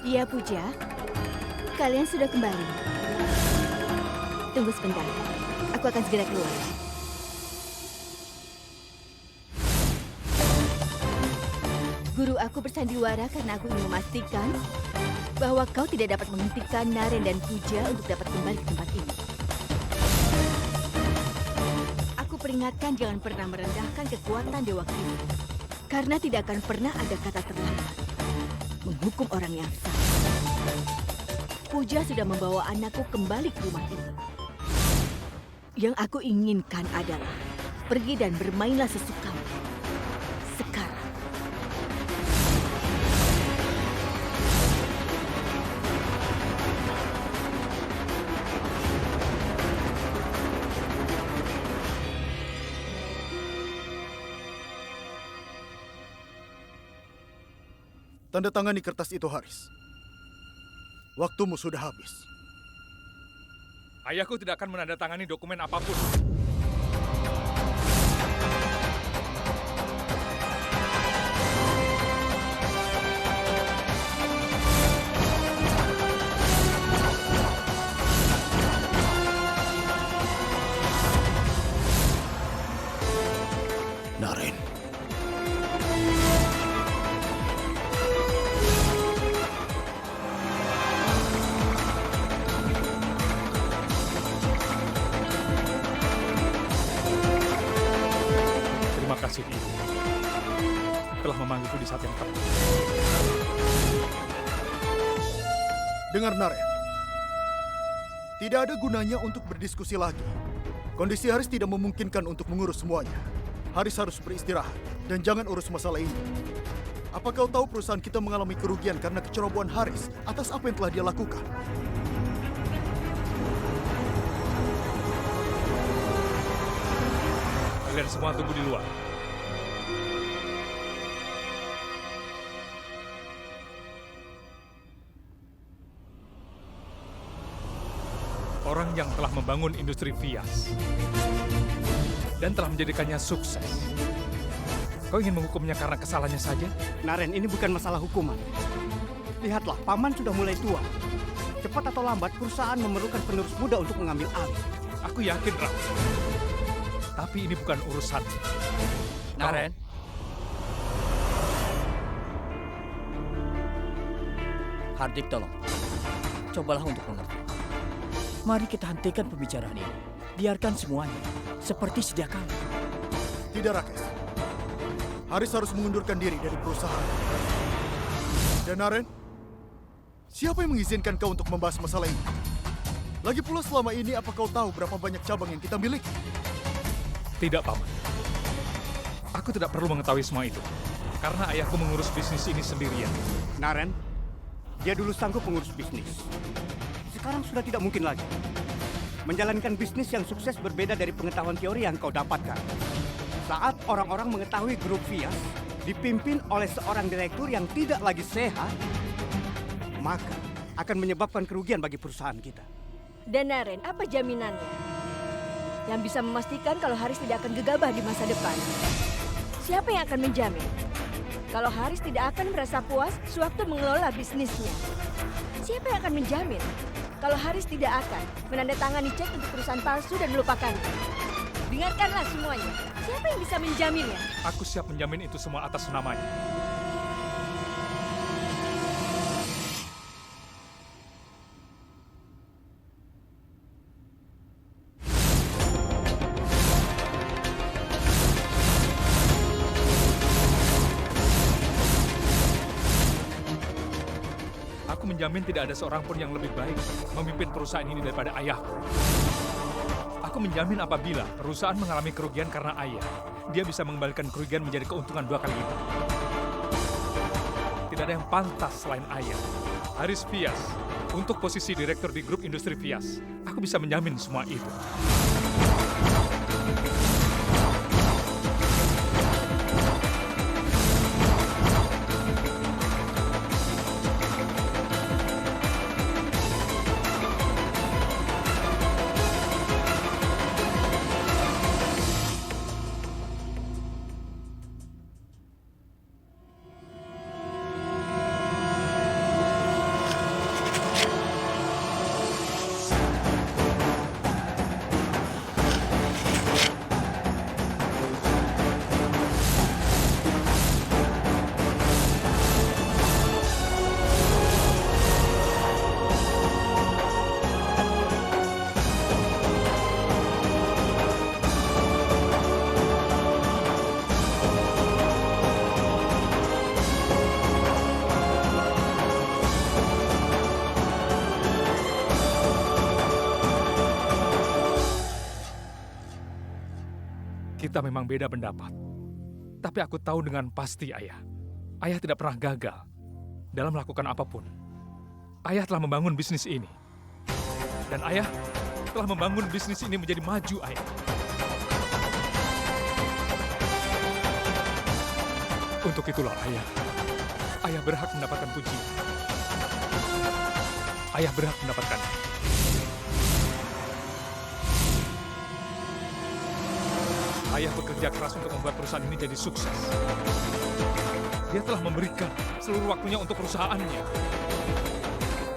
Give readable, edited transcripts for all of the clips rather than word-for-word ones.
Ya, Puja. Kalian sudah kembali. Tunggu sebentar. Aku akan segera keluar. Guru aku bersandiwara karena aku ingin memastikan bahwa kau tidak dapat menghentikan Naren dan Puja untuk dapat kembali ke tempat ini. Aku peringatkan jangan pernah merendahkan kekuatan Dewa Krima. Karena tidak akan pernah ada kata terlambat menghukum orang yang salah. Puja sudah membawa anakku kembali ke rumah ini. Yang aku inginkan adalah pergi dan bermainlah sesukamu. Sekarang. Tanda tangani kertas itu, Haris. Waktumu sudah habis. Ayahku tidak akan menandatangani dokumen apapun. Naren. Terima kasih, Ibu. Telah memanggilku di saat yang tepat. Dengar, Naren. Tidak ada gunanya untuk berdiskusi lagi. Kondisi Haris tidak memungkinkan untuk mengurus semuanya. Haris harus beristirahat dan jangan urus masalah ini. Apa kau tahu perusahaan kita mengalami kerugian karena kecerobohan Haris atas apa yang telah dia lakukan? Kalian semua tunggu di luar. Orang yang telah membangun industri Vias dan telah menjadikannya sukses. Kau ingin menghukumnya karena kesalahannya saja? Naren, ini bukan masalah hukuman. Lihatlah, Paman sudah mulai tua. Cepat atau lambat, perusahaan memerlukan penerus muda untuk mengambil alih. Aku yakin, Ram. Tapi ini bukan urusan. Naren. Hardik, tolong. Cobalah untuk mengerti. Mari kita hentikan pembicaraan ini. Biarkan semuanya seperti sedia kala. Tidak, Rakesh. Haris harus mengundurkan diri dari perusahaan. Dan Naren, siapa yang mengizinkan kau untuk membahas masalah ini? Lagi pula selama ini apa kau tahu berapa banyak cabang yang kita miliki? Tidak, Paman. Aku tidak perlu mengetahui semua itu. Karena ayahku mengurus bisnis ini sendirian. Naren, dia dulu sanggup mengurus bisnis. Sekarang sudah tidak mungkin lagi. Menjalankan bisnis yang sukses berbeda dari pengetahuan teori yang kau dapatkan. Saat orang-orang mengetahui grup Vias dipimpin oleh seorang direktur yang tidak lagi sehat, maka akan menyebabkan kerugian bagi perusahaan kita. Dan Naren, apa jaminannya? Yang bisa memastikan kalau Haris tidak akan gegabah di masa depan? Siapa yang akan menjamin? Kalau Haris tidak akan merasa puas sewaktu mengelola bisnisnya? Siapa yang akan menjamin? Kalau Haris tidak akan menandatangani cek untuk perusahaan palsu dan melupakannya? Dengarkanlah semuanya. Siapa yang bisa menjaminnya? Aku siap menjamin itu semua atas namanya. Aku menjamin tidak ada seorang pun yang lebih baik memimpin perusahaan ini daripada ayahku. Aku menjamin apabila perusahaan mengalami kerugian karena ayah, dia bisa mengembalikan kerugian menjadi keuntungan 2 kali lipat. Tidak ada yang pantas selain ayah. Haris Vias, untuk posisi direktur di grup industri Vias, aku bisa menjamin semua itu. Kita memang beda pendapat. Tapi aku tahu dengan pasti, Ayah. Ayah tidak pernah gagal dalam melakukan apapun. Ayah telah membangun bisnis ini. Dan Ayah telah membangun bisnis ini menjadi maju, Ayah. Untuk itulah, Ayah. Ayah berhak mendapatkan pujian. Ayah berhak mendapatkan. Ayah bekerja keras untuk membuat perusahaan ini jadi sukses. Dia telah memberikan seluruh waktunya untuk perusahaannya.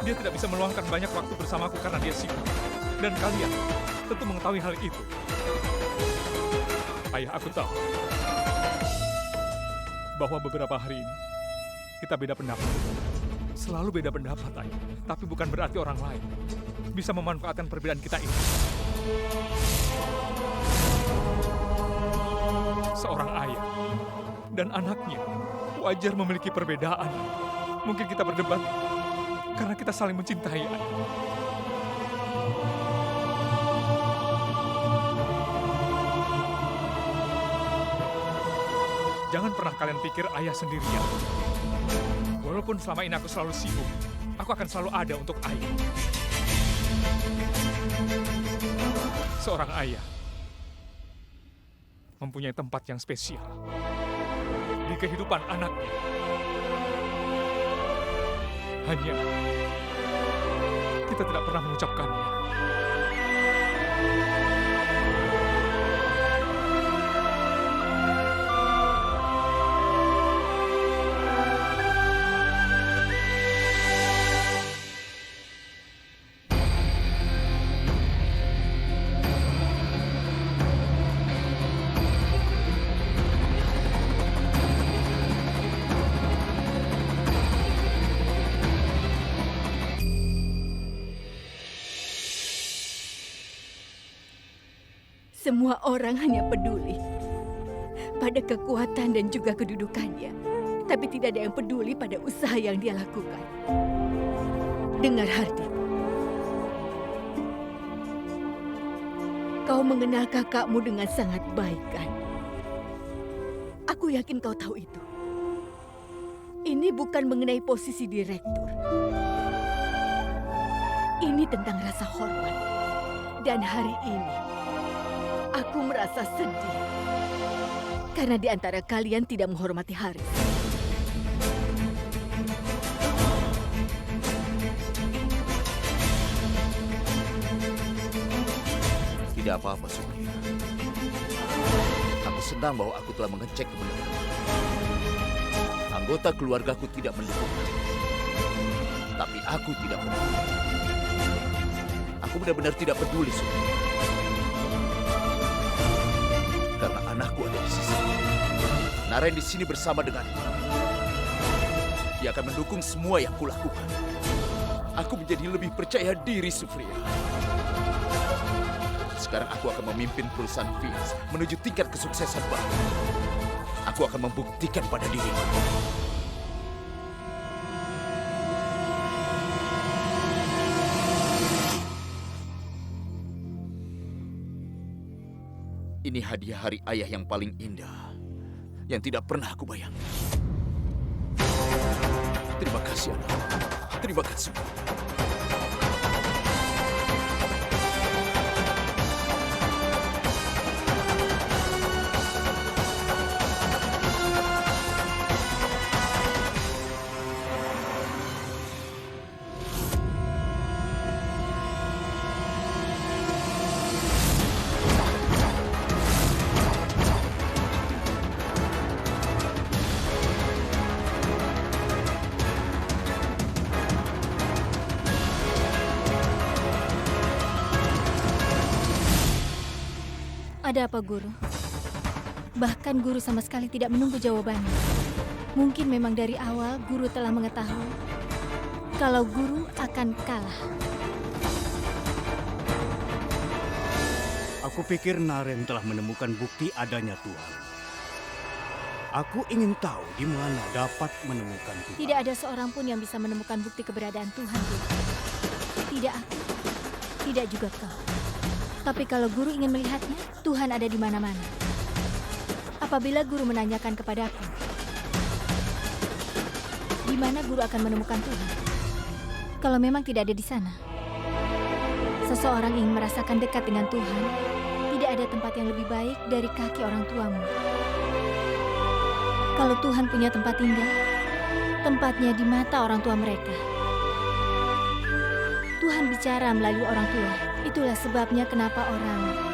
Dia tidak bisa meluangkan banyak waktu bersamaku karena dia sibuk. Dan kalian tentu mengetahui hal itu. Ayah, aku tahu bahwa beberapa hari ini kita beda pendapat. Selalu beda pendapat, Ayah. Tapi bukan berarti orang lain bisa memanfaatkan perbedaan kita ini. Seorang ayah dan anaknya wajar memiliki perbedaan. Mungkin kita berdebat karena kita saling mencintai, Ayah. Jangan pernah kalian pikir Ayah sendirian. Walaupun selama ini aku selalu sibuk, aku akan selalu ada untuk Ayah. Seorang ayah mempunyai tempat yang spesial di kehidupan anaknya. Hanya kita tidak pernah mengucapkannya. Semua orang hanya peduli pada kekuatan dan juga kedudukannya. Tapi tidak ada yang peduli pada usaha yang dia lakukan. Dengar, Hardik. Kau mengenal kakakmu dengan sangat baik, kan? Aku yakin kau tahu itu. Ini bukan mengenai posisi direktur. Ini tentang rasa hormat. Dan hari ini aku merasa sedih karena di antara kalian tidak menghormati Haris. Tidak apa-apa, Supriya. Aku senang bahwa aku telah mengecek kebenaran. Anggota keluargaku tidak mendukung. Tapi aku tidak peduli. Aku benar-benar tidak peduli, Supriya. Karena anakku ada di sisi. Naren di sini bersama denganku. Dia akan mendukung semua yang kulakukan. Aku menjadi lebih percaya diri, Supriya. Sekarang aku akan memimpin perusahaan Fields menuju tingkat kesuksesan baru. Aku akan membuktikan pada diriku. Ini hadiah hari ayah yang paling indah, yang tidak pernah aku bayangkan. Terima kasih, anak. Terima kasih. Ada apa, Guru? Bahkan Guru sama sekali tidak menunggu jawabannya. Mungkin memang dari awal Guru telah mengetahui kalau Guru akan kalah. Aku pikir Naren telah menemukan bukti adanya Tuhan. Aku ingin tahu di mana dapat menemukan Tuhan. Tidak ada seorang pun yang bisa menemukan bukti keberadaan Tuhan, Guru. Tidak aku, tidak juga kau. Tapi kalau Guru ingin melihatnya, Tuhan ada di mana-mana. Apabila guru menanyakan kepadaku, di mana guru akan menemukan Tuhan? Kalau memang tidak ada di sana. Seseorang ingin merasakan dekat dengan Tuhan, tidak ada tempat yang lebih baik dari kaki orang tuamu. Kalau Tuhan punya tempat tinggal, tempatnya di mata orang tua mereka. Tuhan bicara melalui orang tua. Itulah sebabnya kenapa orang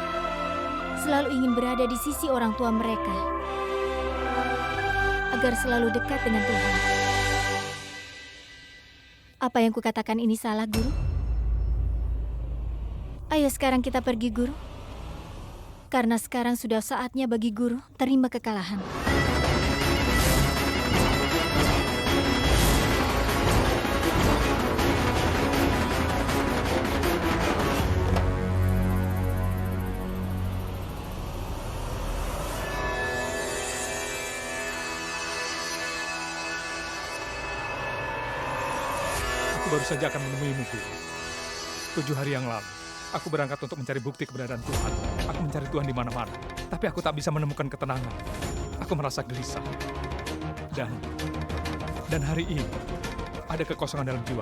selalu ingin berada di sisi orang tua mereka, agar selalu dekat dengan Tuhan. Apa yang kukatakan ini salah, Guru? Ayo sekarang kita pergi, Guru. Karena sekarang sudah saatnya bagi Guru terima kekalahan. Baru saja akan menemuimu, Guru. 7 hari yang lalu, aku berangkat untuk mencari bukti keberadaan Tuhan. Aku mencari Tuhan di mana-mana, tapi aku tak bisa menemukan ketenangan. Aku merasa gelisah. Dan hari ini, ada kekosongan dalam jiwa.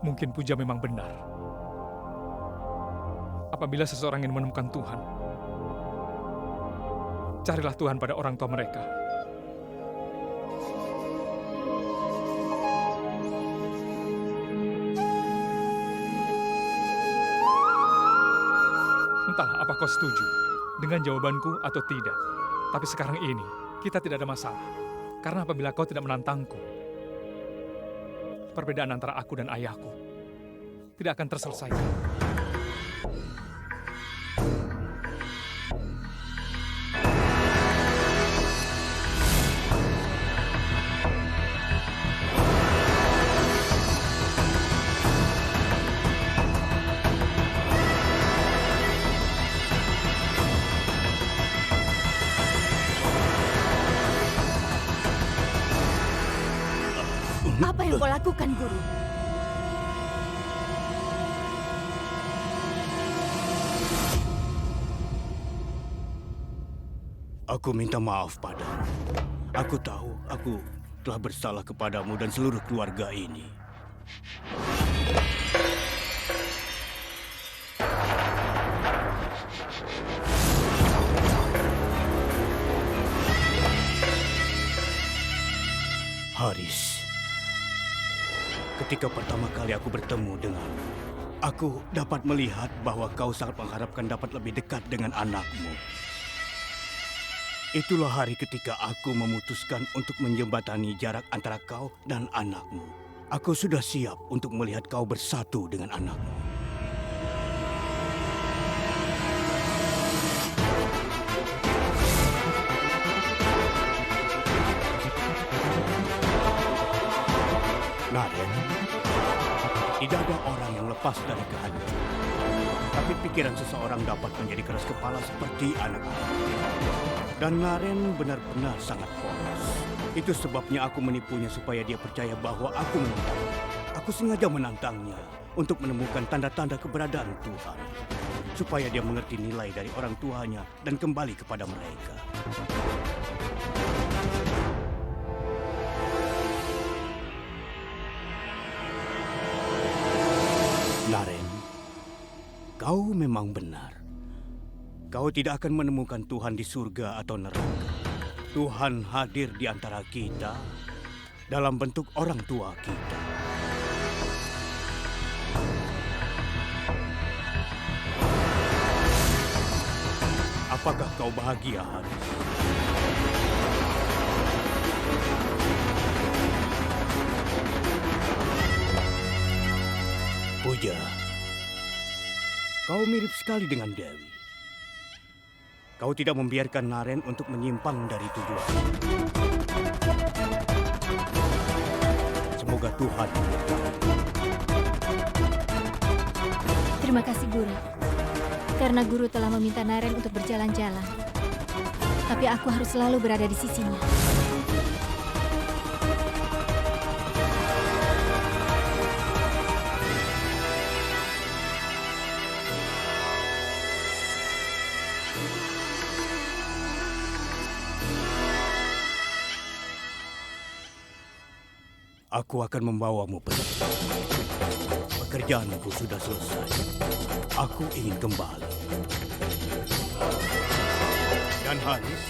Mungkin Puja memang benar. Apabila seseorang ingin menemukan Tuhan, carilah Tuhan pada orang tua mereka. Entahlah apa kau setuju dengan jawabanku atau tidak. Tapi sekarang ini, kita tidak ada masalah. Karena apabila kau tidak menantangku, perbedaan antara aku dan ayahku tidak akan terselesaikan. Apa yang kau lakukan, Guru? Aku minta maaf padamu. Aku tahu aku telah bersalah kepadamu dan seluruh keluarga ini. Haris, ketika pertama kali aku bertemu denganmu, aku dapat melihat bahwa kau sangat mengharapkan dapat lebih dekat dengan anakmu. Itulah hari ketika aku memutuskan untuk menjembatani jarak antara kau dan anakmu. Aku sudah siap untuk melihat kau bersatu dengan anakmu. Naren, tidak ada orang yang lepas dari kehancuran. Tapi pikiran seseorang dapat menjadi keras kepala seperti anak-anak. Dan Naren benar-benar sangat polos. Itu sebabnya aku menipunya supaya dia percaya bahwa aku menentangnya. Aku sengaja menantangnya untuk menemukan tanda-tanda keberadaan Tuhan. Supaya dia mengerti nilai dari orang tuanya dan kembali kepada mereka. Naren, kau memang benar. Kau tidak akan menemukan Tuhan di surga atau neraka. Tuhan hadir di antara kita dalam bentuk orang tua kita. Apakah kau bahagia, Haris? Puja, kau mirip sekali dengan Dewi. Kau tidak membiarkan Naren untuk menyimpang dari tujuan. Semoga Tuhan memberkati. Terima kasih, Guru. Karena Guru telah meminta Naren untuk berjalan-jalan. Tapi aku harus selalu berada di sisinya. Aku akan membawamu pergi. Pekerjaanku sudah selesai. Aku ingin kembali. Dan Haris,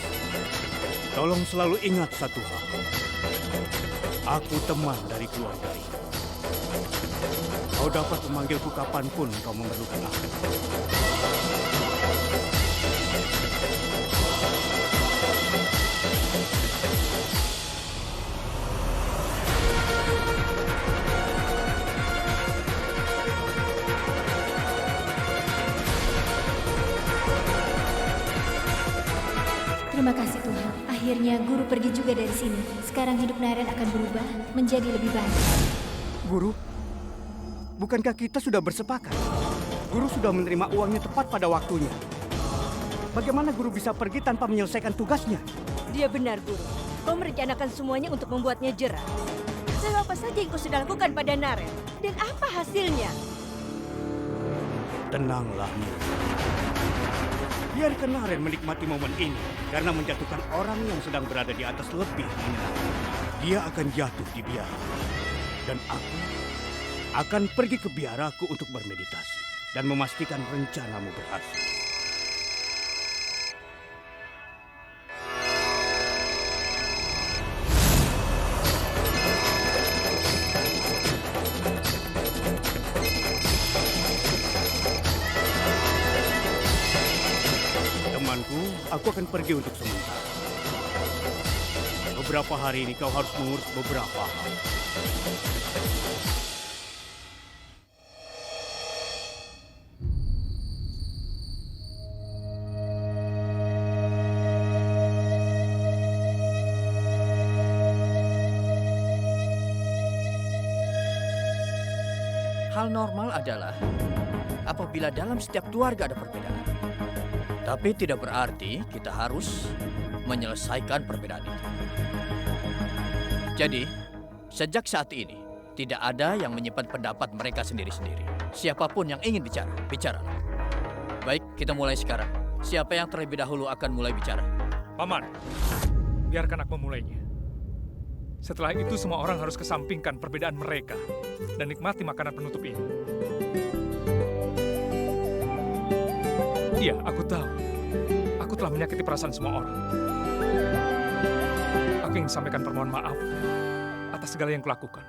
tolong selalu ingat satu hal. Aku teman dari keluarga ini. Kau dapat memanggilku kapanpun kau memerlukan aku. Terima kasih Tuhan. Akhirnya guru pergi juga dari sini. Sekarang hidup Naren akan berubah menjadi lebih baik. Guru, bukankah kita sudah bersepakat? Guru sudah menerima uangnya tepat pada waktunya. Bagaimana guru bisa pergi tanpa menyelesaikan tugasnya? Dia benar, Guru. Kau merencanakan semuanya untuk membuatnya jerah. Lalu apa saja yang kau sudah lakukan pada Naren? Dan apa hasilnya? Tenanglah, Mira. Biarkan Naren menikmati momen ini karena menjatuhkan orang yang sedang berada di atas lebih rendah. Dia akan jatuh di biara. Dan aku akan pergi ke biaraku untuk bermeditasi dan memastikan rencanamu berhasil. Temanku, aku akan pergi untuk sementara. Beberapa hari ini kau harus mengurus beberapa hal. Hal normal adalah apabila dalam setiap keluarga ada perbedaan. Tapi tidak berarti kita harus menyelesaikan perbedaan itu. Jadi, sejak saat ini, tidak ada yang menyimpan pendapat mereka sendiri-sendiri. Siapapun yang ingin bicara, bicaralah. Baik, kita mulai sekarang. Siapa yang terlebih dahulu akan mulai bicara? Paman, biarkan aku memulainya. Setelah itu semua orang harus kesampingkan perbedaan mereka dan nikmati makanan penutup ini. Iya, aku tahu. Aku telah menyakiti perasaan semua orang. Aku ingin sampaikan permohonan maaf atas segala yang kulakukan.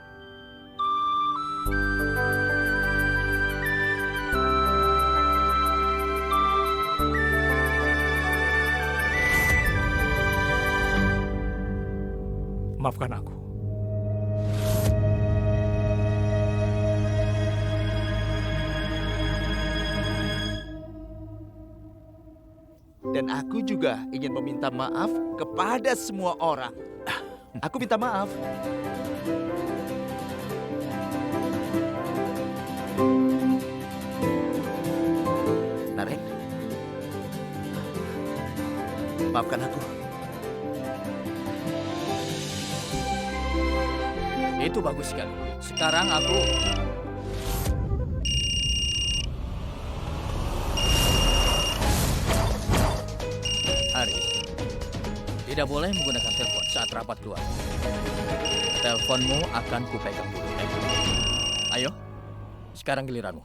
Maafkan aku. Dan aku juga ingin meminta maaf kepada semua orang. Aku minta maaf. Naren, maafkan aku. Itu bagus sekali. Sekarang aku... Haris, tidak boleh menggunakan telepon saat rapat keluar. Teleponmu akan kupegang dulu. Ayo, sekarang giliranmu.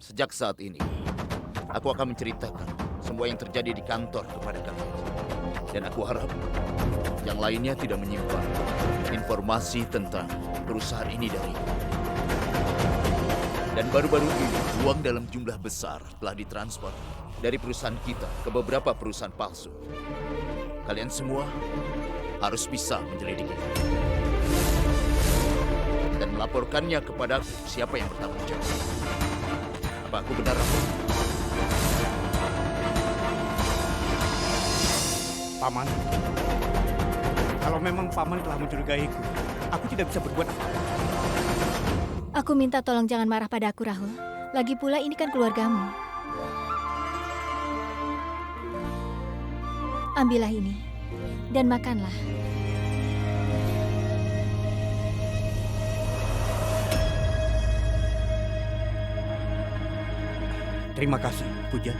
Sejak saat ini, aku akan menceritakan semua yang terjadi di kantor kepada kalian. Dan aku harap yang lainnya tidak menyimpan informasi tentang perusahaan ini dariku. Dan baru-baru ini, uang dalam jumlah besar telah ditransfer dari perusahaan kita ke beberapa perusahaan palsu. Kalian semua harus bisa menyelidiki dan melaporkannya kepadaku siapa yang bertanggung jawab. Apa aku benar, Rama? Paman, kalau memang Paman telah mencurigaiku, aku tidak bisa berbuat apa-apa. Aku minta tolong jangan marah pada aku, Rahul. Lagi pula ini kan keluargamu. Ambillah ini dan makanlah. Terima kasih, Puja.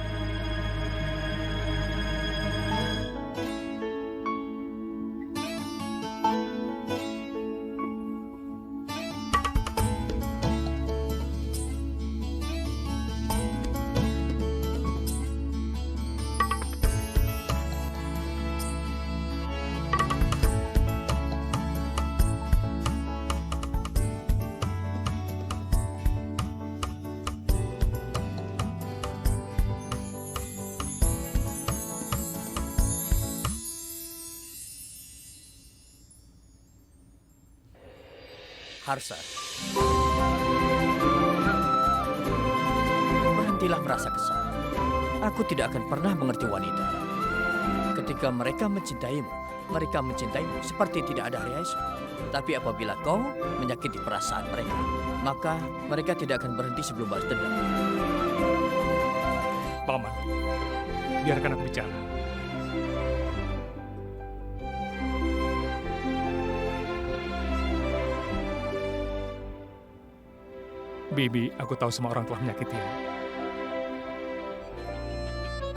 Harsa, berhentilah merasa kesal. Aku tidak akan pernah mengerti wanita. Ketika mereka mencintaimu seperti tidak ada hari esok. Tapi apabila kau menyakiti perasaan mereka, maka mereka tidak akan berhenti sebelum balas dendam. Paman, biarkan aku bicara. Bibi, aku tahu semua orang telah menyakitimu.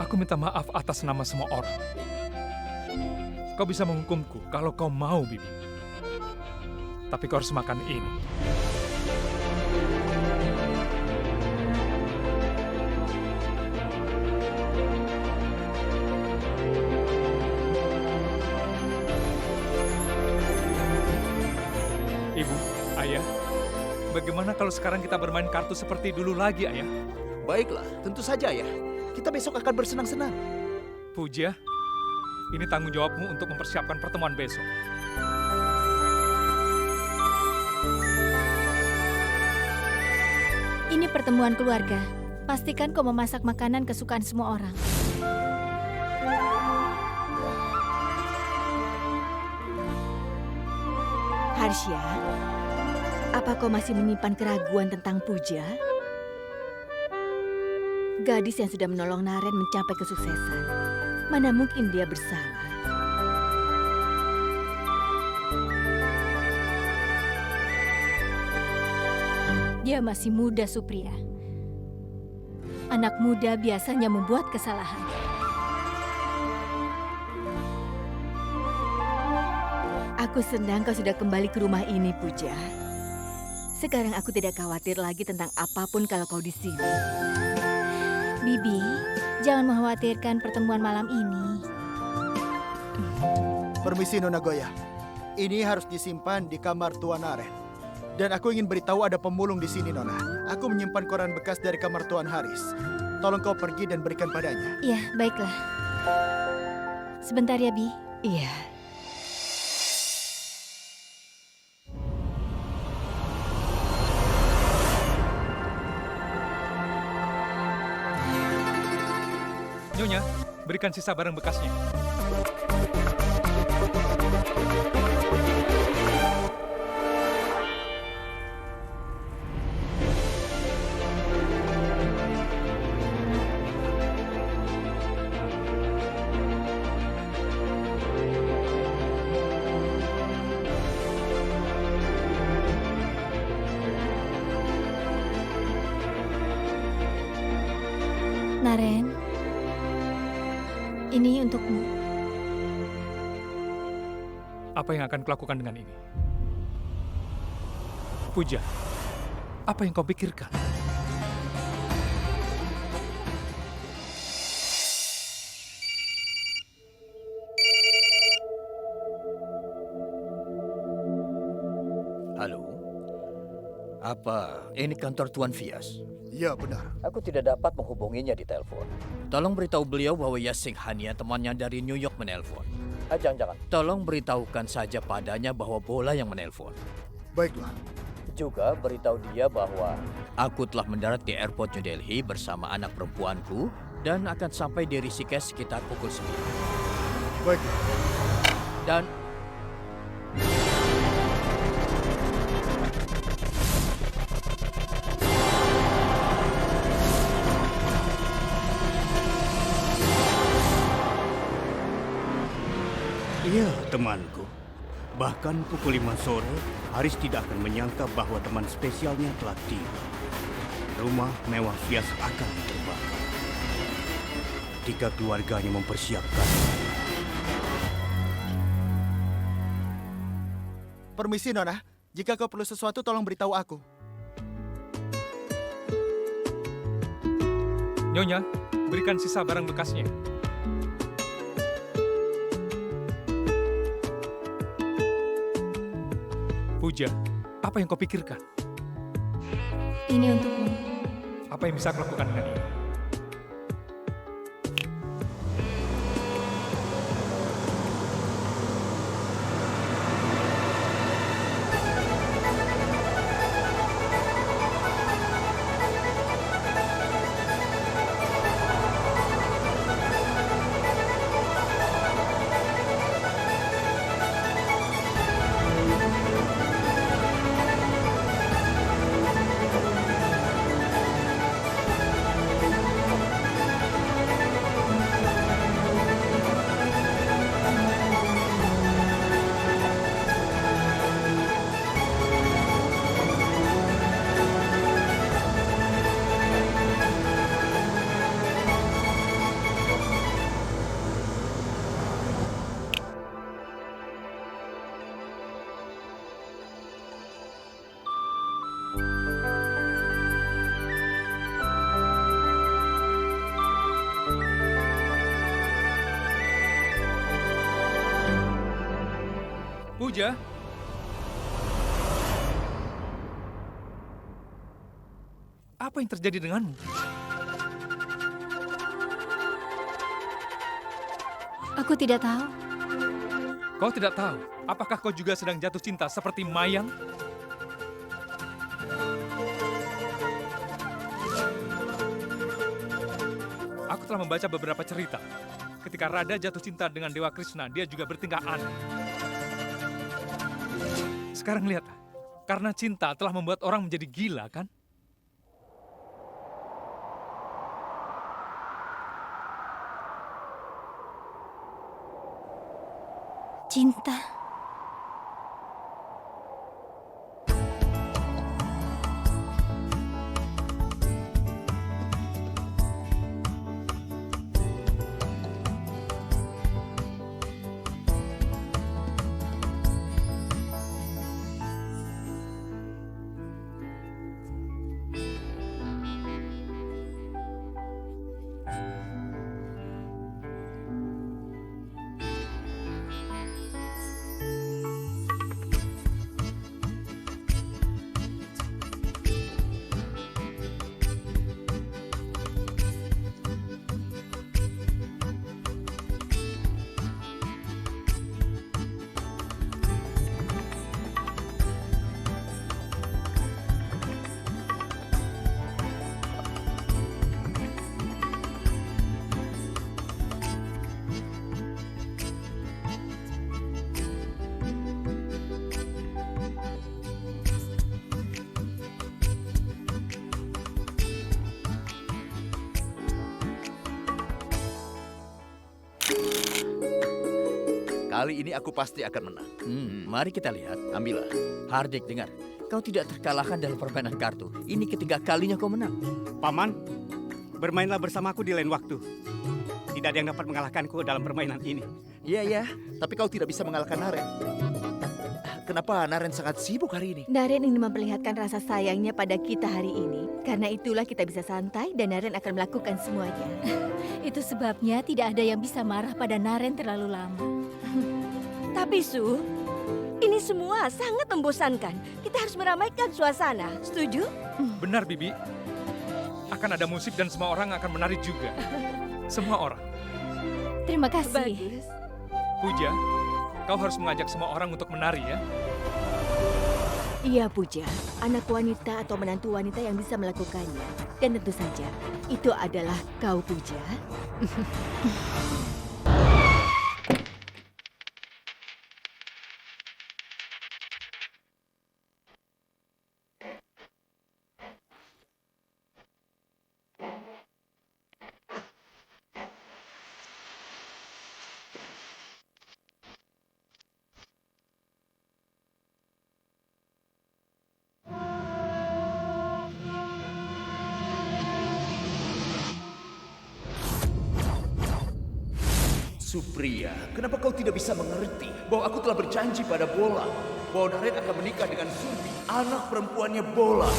Aku minta maaf atas nama semua orang. Kau bisa menghukumku kalau kau mau, Bibi. Tapi kau harus makan ini. Ibu, Ayah, bagaimana kalau sekarang kita bermain kartu seperti dulu lagi, Ayah? Baiklah, tentu saja ya. Kita besok akan bersenang-senang. Puja, ini tanggung jawabmu untuk mempersiapkan pertemuan besok. Ini pertemuan keluarga. Pastikan kau memasak makanan kesukaan semua orang. Harsha, apa kau masih menyimpan keraguan tentang Puja? Gadis yang sudah menolong Naren mencapai kesuksesan. Mana mungkin dia bersalah? Dia masih muda, Supriya. Anak muda biasanya membuat kesalahan. Aku senang kau sudah kembali ke rumah ini, Puja. Sekarang aku tidak khawatir lagi tentang apapun kalau kau di sini. Bibi, jangan mengkhawatirkan pertemuan malam ini. Permisi, Nona Goya. Ini harus disimpan di kamar Tuan Naren. Dan aku ingin beritahu ada pemulung di sini, Nona. Aku menyimpan koran bekas dari kamar Tuan Haris. Tolong kau pergi dan berikan padanya. Ya, baiklah. Sebentar ya, Bi. Iya. Nyonya, berikan sisa barang bekasnya. Naren, ini untukmu. Apa yang akan kulakukan dengan ini? Puja, apa yang kau pikirkan? Halo, apa ini kantor Tuan Fias? Ya, benar. Aku tidak dapat menghubunginya di telepon. Tolong beritahu beliau bahwa Yasing Hania, temannya dari New York, menelpon. Jangan. Tolong beritahukan saja padanya bahwa Bola yang menelpon. Baiklah. Juga beritahu dia bahwa aku telah mendarat di airport New Delhi bersama anak perempuanku dan akan sampai di Rishikesh sekitar pukul 9. Baiklah. Dan Iya, temanku. Bahkan pukul 5 sore, Haris tidak akan menyangka bahwa teman spesialnya telah tiba. Rumah mewah Fias akan terbakar. ketika keluarganya mempersiapkan. Permisi, Nona. Jika kau perlu sesuatu, tolong beritahu aku. Nyonya, berikan sisa barang bekasnya. Puja, apa yang kau pikirkan? Ini untukmu. Apa yang bisa aku lakukan dengan ini? Puja. Apa yang terjadi denganmu? Aku tidak tahu. Kau tidak tahu, apakah kau juga sedang jatuh cinta seperti Mayang? Aku telah membaca beberapa cerita. Ketika Radha jatuh cinta dengan Dewa Krishna, dia juga bertingkah aneh. Sekarang lihat, karena cinta telah membuat orang menjadi gila, kan? Cinta. Kali ini aku pasti akan menang. Mari kita lihat. Ambillah. Hardik, dengar. Kau tidak terkalahkan dalam permainan kartu. Ini ketiga kalinya kau menang. Paman, bermainlah bersamaku di lain waktu. Tidak ada yang dapat mengalahkanku dalam permainan ini. Iya, tapi kau tidak bisa mengalahkan Naren. Kenapa Naren sangat sibuk hari ini? Naren ingin memperlihatkan rasa sayangnya pada kita hari ini. Karena itulah kita bisa santai dan Naren akan melakukan semuanya. Itu sebabnya tidak ada yang bisa marah pada Naren terlalu lama. Tapi Su, ini semua sangat membosankan. Kita harus meramaikan suasana. Setuju? Benar, Bibi. Akan ada musik dan semua orang akan menari juga. Semua orang. Terima kasih. Bagus. Puja, kau harus mengajak semua orang untuk menari ya. Iya, Puja. Anak wanita atau menantu wanita yang bisa melakukannya. Dan tentu saja, itu adalah kau, Puja. Supriya, kenapa kau tidak bisa mengerti bahwa aku telah berjanji pada Bola bahwa Naren akan menikah dengan Surbi, anak perempuannya Bola.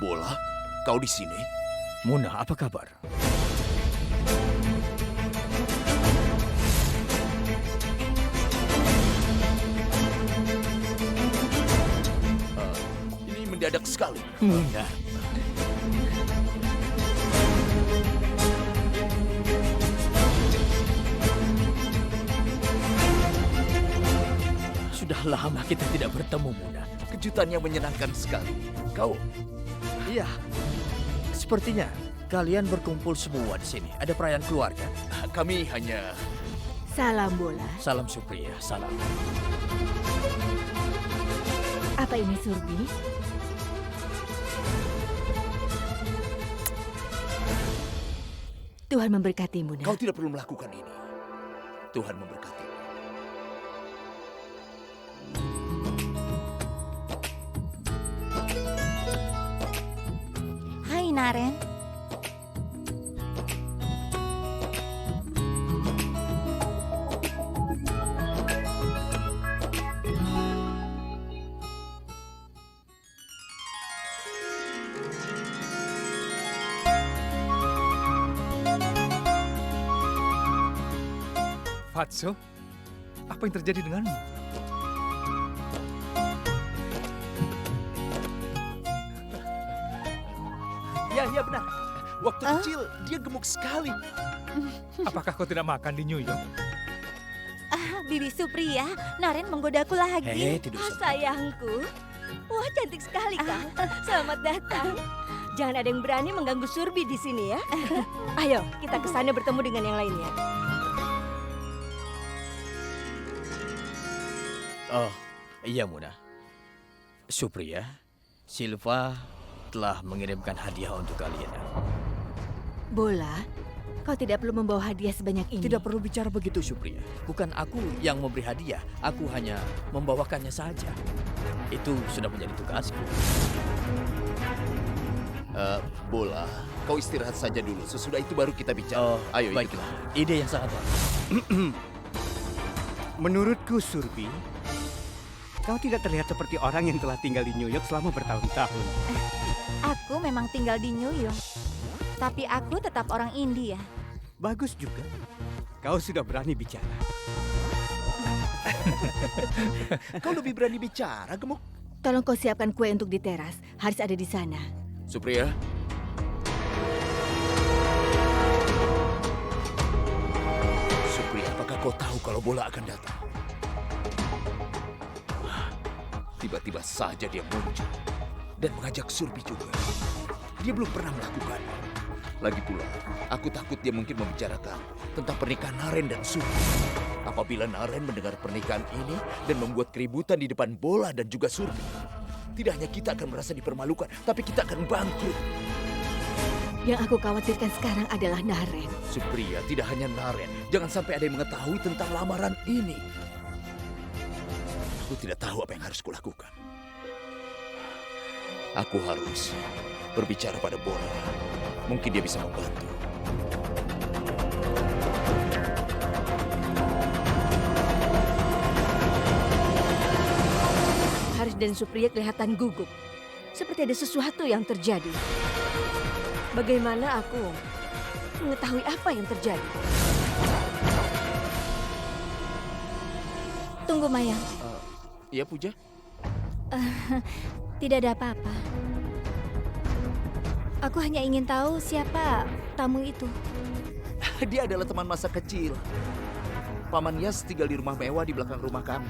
Bola, kau di sini? Muna, apa kabar? Ini mendadak sekali. Muna. Sudah lama kita tidak bertemu, Muna. Kejutannya menyenangkan sekali. Kau, Iya. Sepertinya kalian berkumpul semua di sini. Ada perayaan keluarga. kami hanya... Salam Bola. Salam Supriya, salam. Apa ini Surbi? Tuhan memberkatimu, Nak. Kau tidak perlu melakukan ini. Tuhan memberkati. Hai Naren. Fatso, apa yang terjadi denganmu? Ya benar. Waktu kecil dia gemuk sekali. Apakah kau tidak makan di New York? Bibi Supriya, Naren menggodaku lagi. Tidak Oh, usah. sayangku. Wah, cantik sekali kau. Selamat datang. Jangan ada yang berani mengganggu Surbi di sini ya. Ayo, kita ke sana bertemu dengan yang lainnya. Oh, iya Muna. Supriya, Silva telah mengirimkan hadiah untuk kalian. Bola, kau tidak perlu membawa hadiah sebanyak ini. Tidak perlu bicara begitu, Supriya. Bukan aku yang memberi hadiah, aku hanya membawakannya saja. Itu sudah menjadi tugasku. Bola, kau istirahat saja dulu. Sesudah itu baru kita bicara. Oh, Ayo, baiklah. Ide yang sangat bagus. Menurutku, Surbi, kau tidak terlihat seperti orang yang telah tinggal di New York selama bertahun-tahun. Aku memang tinggal di New York. Tapi aku tetap orang India. Bagus juga. Kau sudah berani bicara. Kau lebih berani bicara, gemuk. Tolong kau siapkan kue untuk di teras. Haris ada di sana. Supriya. Supriya, apakah kau tahu kalau Bola akan datang? Tiba-tiba saja dia muncul dan mengajak Surbi juga. Dia belum pernah melakukannya. Lagi pula, aku takut dia mungkin membicarakan tentang pernikahan Naren dan Surbi. Apabila Naren mendengar pernikahan ini dan membuat keributan di depan Bola dan juga Surbi, tidak hanya kita akan merasa dipermalukan, tapi kita akan bangkrut. Yang aku khawatirkan sekarang adalah Naren. Supriya, tidak hanya Naren. Jangan sampai ada yang mengetahui tentang lamaran ini. Aku tidak tahu apa yang harus kulakukan. Aku harus berbicara pada Bola. Mungkin dia bisa membantu. Haris dan Supriya kelihatan gugup. Seperti ada sesuatu yang terjadi. Bagaimana aku mengetahui apa yang terjadi? Tunggu, Mayang. Iya, Puja? Tidak ada apa-apa. Aku hanya ingin tahu siapa tamu itu. Dia adalah teman masa kecil. Paman Yas tinggal di rumah mewah di belakang rumah kami.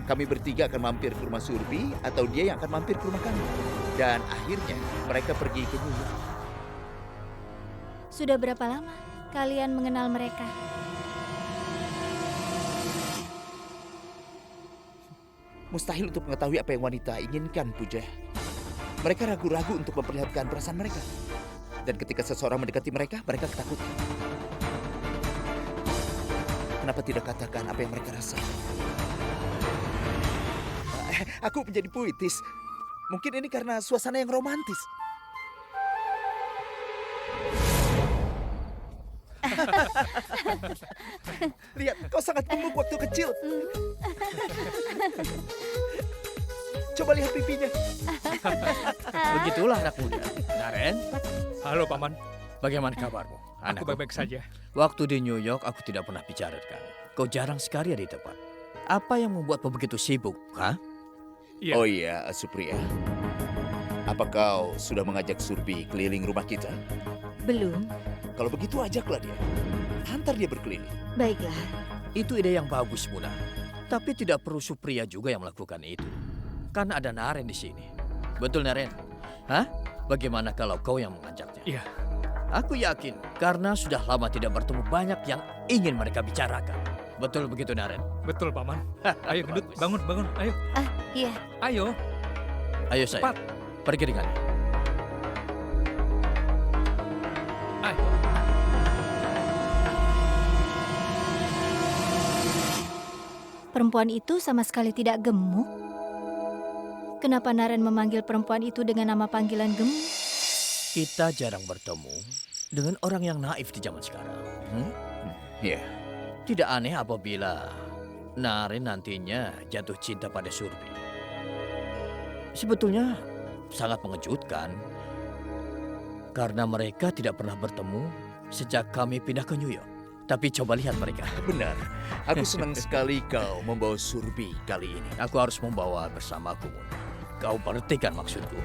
Kami bertiga akan mampir ke rumah Surbi atau dia yang akan mampir ke rumah kami. Dan akhirnya mereka pergi ke New York. Sudah berapa lama kalian mengenal mereka? Mustahil untuk mengetahui apa yang wanita inginkan, Puja. Mereka ragu-ragu untuk memperlihatkan perasaan mereka. Dan ketika seseorang mendekati mereka, mereka ketakutan. Kenapa tidak katakan apa yang mereka rasa? Aku menjadi puitis. Mungkin ini karena suasana yang romantis. Lihat, kau sangat gemuk waktu kecil. Coba lihat pipinya. Begitulah anak muda. Naren, Halo, Paman. bagaimana kabarmu? Aku baik-baik saja. Waktu di New York aku tidak pernah bicara dengan. Kau jarang sekali ada di tempat. Apa yang membuatmu begitu sibuk, ha? Iya. Oh iya, Supriya. Apa kau sudah mengajak Surbi keliling rumah kita? Belum. Kalau begitu ajaklah dia. Hantar dia berkeliling. Baiklah. Itu ide yang bagus, Muna. Tapi tidak perlu Supriya juga yang melakukan itu. Karena ada Naren di sini. Betul, Naren? Hah? Bagaimana kalau kau yang mengajaknya? Iya. Aku yakin karena sudah lama tidak bertemu banyak yang ingin mereka bicarakan. Betul begitu, Naren? Betul, Paman. Ayo, Gendut, bangun. Ayo. Iya. Ayo. Ayo saya, Cepat. pergi dengannya. Ayo. Perempuan itu sama sekali tidak gemuk. Kenapa Naren memanggil perempuan itu dengan nama panggilan gemuk? Kita jarang bertemu dengan orang yang naif di zaman sekarang. Iya. Tidak aneh apabila Naren nantinya jatuh cinta pada Surbi. Sebetulnya sangat mengejutkan karena mereka tidak pernah bertemu sejak kami pindah ke New York. Tapi coba lihat mereka. Benar. Aku senang sekali kau membawa Surbi kali ini. Aku harus membawa bersamaku. Kau mengerti kan maksudku?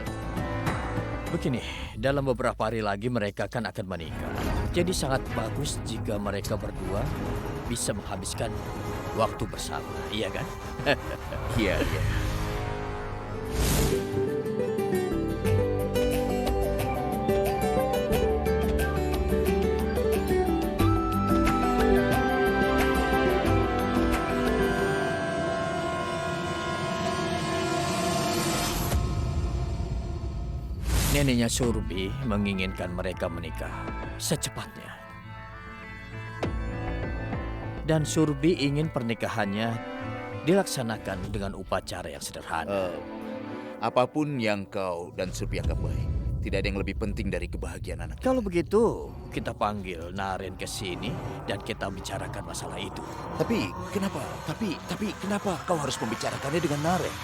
Begini, dalam beberapa hari lagi mereka akan menikah. Jadi sangat bagus jika mereka berdua bisa menghabiskan waktu bersama, iya kan? Iya. Neneknya Surbi menginginkan mereka menikah secepatnya. Dan Surbi ingin pernikahannya dilaksanakan dengan upacara yang sederhana. Apapun yang kau dan Surbi anggap baik, tidak ada yang lebih penting dari kebahagiaan anak. Kalau begitu, kita panggil Naren ke sini dan kita bicarakan masalah itu. Tapi kenapa? Tapi kenapa kau harus membicarakannya dengan Naren?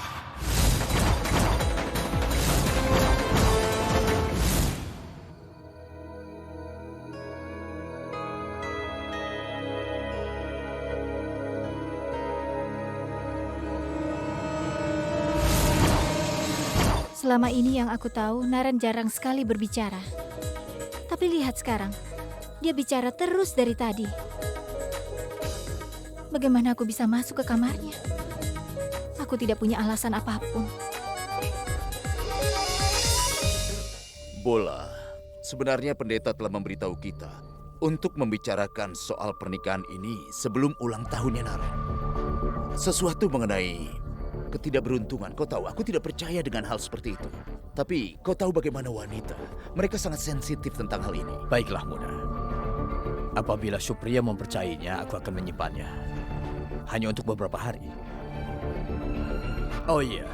Selama ini yang aku tahu, Naren jarang sekali berbicara. Tapi lihat sekarang, dia bicara terus dari tadi. Bagaimana aku bisa masuk ke kamarnya? Aku tidak punya alasan apapun. Bola, sebenarnya pendeta telah memberitahu kita untuk membicarakan soal pernikahan ini sebelum ulang tahunnya Naren. Sesuatu mengenai ketidakberuntungan. Kau tahu, aku tidak percaya dengan hal seperti itu. Tapi kau tahu bagaimana wanita. Mereka sangat sensitif tentang hal ini. Baiklah, Muna. Apabila Supriya mempercayainya, aku akan menyimpannya. Hanya untuk beberapa hari. Oh iya.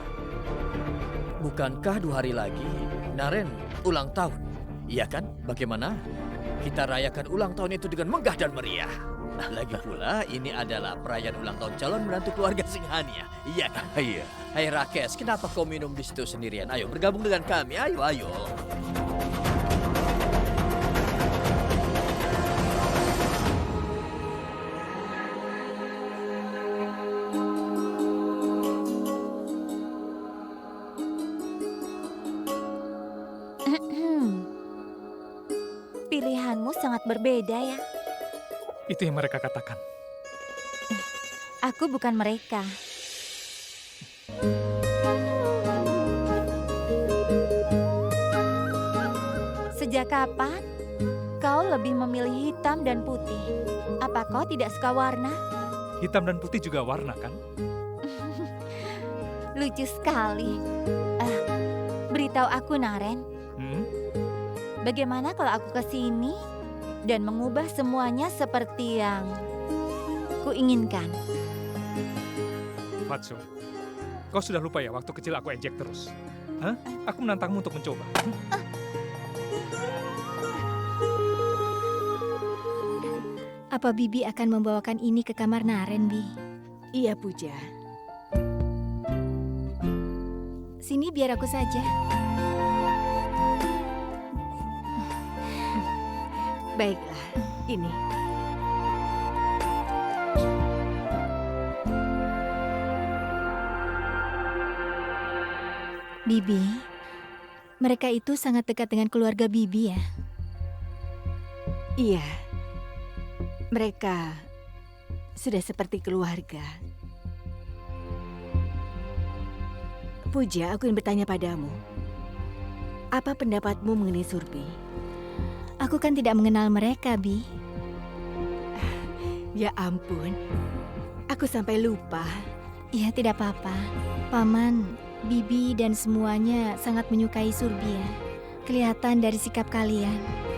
Bukankah 2 hari lagi Naren ulang tahun? Iya kan? Bagaimana? Kita rayakan ulang tahun itu dengan megah dan meriah. Lagi pula, ini adalah perayaan ulang tahun calon menantu keluarga Singhania. Iya kan? Iya. Hai Rakes, kenapa kau minum di situ sendirian? Ayo, bergabung dengan kami. Ayo. Pilihanmu sangat berbeda ya. Itu yang mereka katakan. Aku bukan mereka. Sejak kapan kau lebih memilih hitam dan putih? Apa kau tidak suka warna? Hitam dan putih juga warna, kan? Lucu sekali. Beritahu aku, Naren. Bagaimana kalau aku ke sini dan mengubah semuanya seperti yang kuinginkan? Fatsu, kau sudah lupa ya waktu kecil aku ejek terus? Hah? Aku menantangmu untuk mencoba. Apa Bibi akan membawakan ini ke kamar Naren, Bi? Iya, Puja. Sini biar aku saja. Baiklah, ini. Bibi, mereka itu sangat dekat dengan keluarga Bibi ya? Iya. Mereka sudah seperti keluarga. Puja, aku ingin bertanya padamu. Apa pendapatmu mengenai Surbi? Aku kan tidak mengenal mereka, Bi. Ya ampun, aku sampai lupa. Ya, tidak apa-apa. Paman, Bibi dan semuanya sangat menyukai Surbi ya. Kelihatan dari sikap kalian.